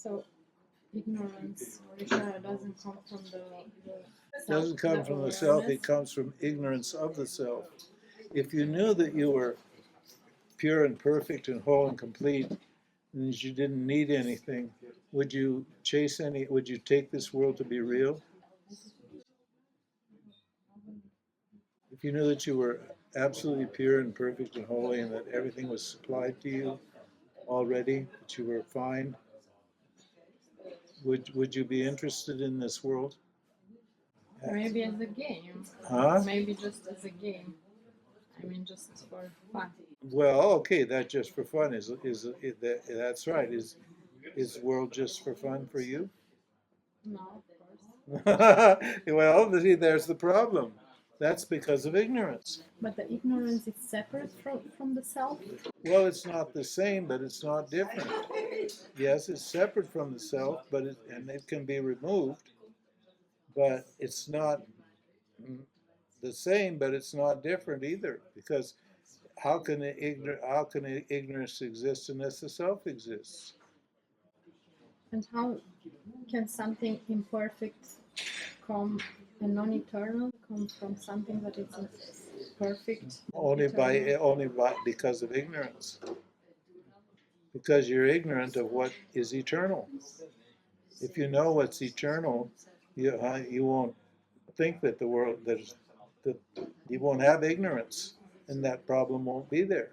So ignorance or Ishara doesn't come from the It doesn't come from the self, it comes from ignorance of the self. If you knew that you were pure and perfect and whole and complete, and that you didn't need anything, would you would you take this world to be real? If you knew that you were absolutely pure and perfect and holy and that everything was supplied to you already, that you were fine, would you be interested in this world? Maybe as a game. Huh? Maybe just as a game. I mean, just for fun. Well, okay, that's just for fun. That's right? Is the world just for fun for you? No, of course. Well, see, there's the problem. That's because of ignorance. But the ignorance is separate from the self? Well, it's not the same, but it's not different. Yes, it's separate from the self, and it can be removed, but it's not the same, but it's not different either. Because how can ignorance exist unless the self exists? And how can something imperfect come and non-eternal come from something that isn't perfect? Only by because of ignorance. Because you're ignorant of what is eternal. If you know what's eternal, you won't think that the world that you won't have ignorance, and that problem won't be there.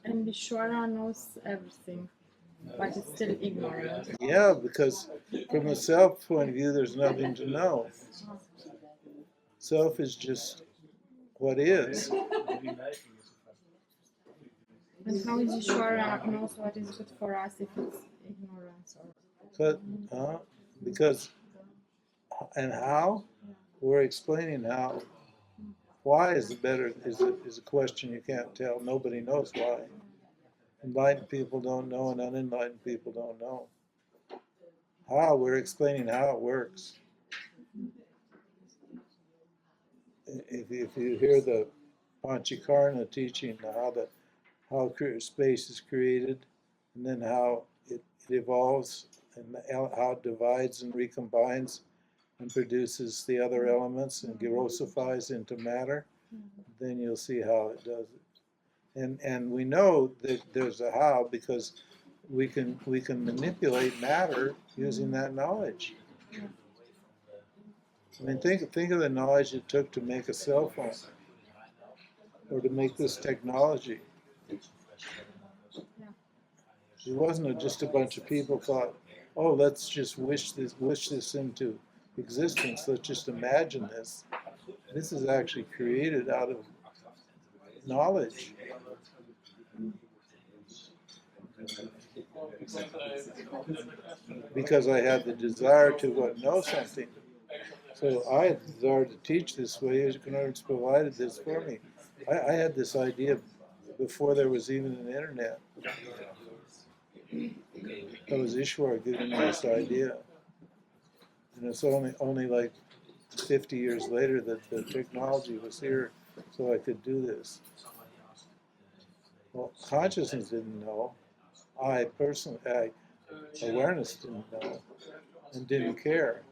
And Vishwara knows everything, but is still ignorant. Yeah, because from the self point of view, there's nothing to know. Self is just what is. And how is Ishwara knows what is good for us if it's ignorance? But, because, and how? We're explaining how. Why is a question you can't tell. Nobody knows why. Enlightened people don't know, and unenlightened people don't know. How? We're explaining how it works. If you hear the Panchakarna teaching how space is created, and then how it evolves, and how it divides and recombines and produces the other elements and grossifies into matter, then you'll see how it does it. And we know that there's a how because we can manipulate matter using that knowledge. I mean, think of the knowledge it took to make a cell phone or to make this technology. It wasn't just a bunch of people thought, oh, let's just wish this into existence. Let's just imagine this. This is actually created out of knowledge. Because I had the desire to know something. So I had the desire to teach this way. Ignorance provided this for me. I had this idea before there was even an internet. That was Ishwar giving me this idea. And it's only like 50 years later that the technology was here so I could do this. Well, consciousness didn't know. Awareness didn't know and didn't care.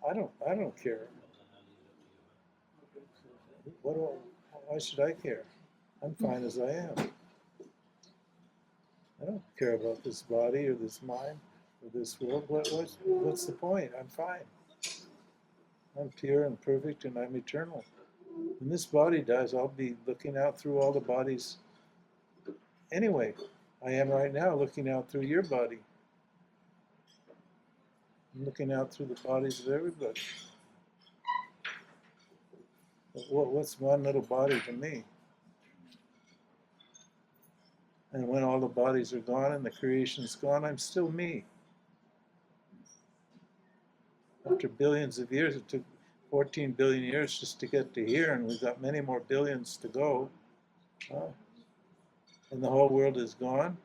I don't care. Why should I care? I'm fine as I am. I don't care about this body or this mind or this world. What's the point? I'm fine. I'm pure and perfect and I'm eternal. When this body dies, I'll be looking out through all the bodies anyway. I am right now looking out through your body. I'm looking out through the bodies of everybody. What's one little body to me? And when all the bodies are gone and the creation's gone, I'm still me. After billions of years, it took 14 billion years just to get to here, and we've got many more billions to go. And the whole world is gone.